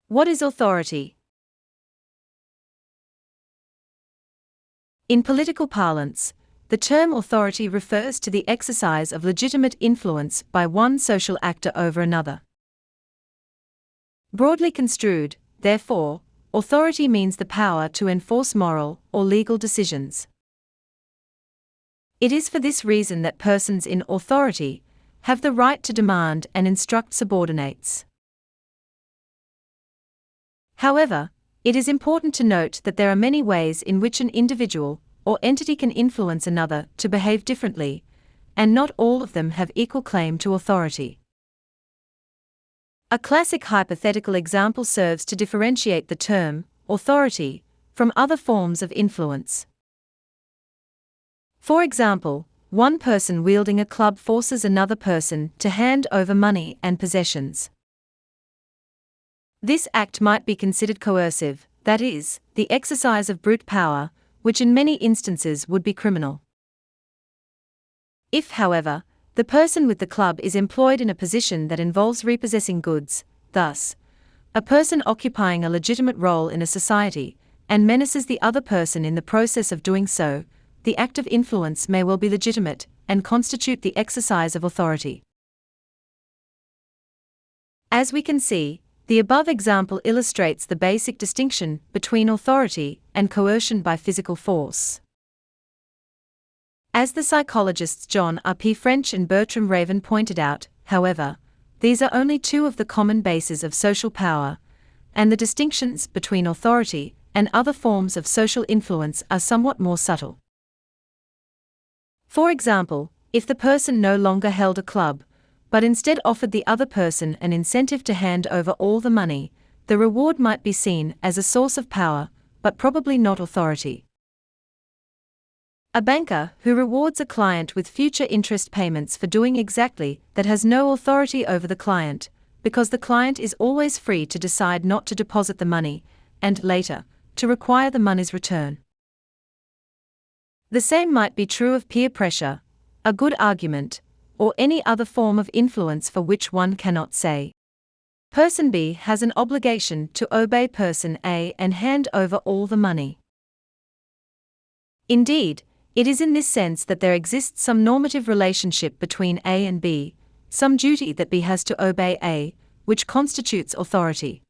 What is authority? In political parlance, the term authority refers to the exercise of legitimate influence by one social actor over another. Broadly construed, therefore, authority means the power to enforce moral or legal decisions. It is for this reason that persons in authority have the right to demand and instruct subordinates. However, it is important to note that there are many ways in which an individual or entity can influence another to behave differently, and not all of them have equal claim to authority. A classic hypothetical example serves to differentiate the term authority from other forms of influence. For example, one person wielding a club forces another person to hand over money and possessions. This act might be considered coercive, that is, the exercise of brute power, which in many instances would be criminal. If, however, the person with the club is employed in a position that involves repossessing goods, thus, a person occupying a legitimate role in a society, and menaces the other person in the process of doing so, the act of influence may well be legitimate and constitute the exercise of authority. As we can see, the above example illustrates the basic distinction between authority and coercion by physical force. As the psychologists John R. P. French and Bertram Raven pointed out, however, these are only two of the common bases of social power, and the distinctions between authority and other forms of social influence are somewhat more subtle. For example, if the person no longer held a club, but instead offered the other person an incentive to hand over all the money, the reward might be seen as a source of power, but probably not authority. A banker who rewards a client with future interest payments for doing exactly that has no authority over the client, because the client is always free to decide not to deposit the money, and later, to require the money's return. The same might be true of peer pressure, a good argument, or any other form of influence for which one cannot say, Person B has an obligation to obey Person A and hand over all the money. Indeed, it is in this sense that there exists some normative relationship between A and B, some duty that B has to obey A, which constitutes authority.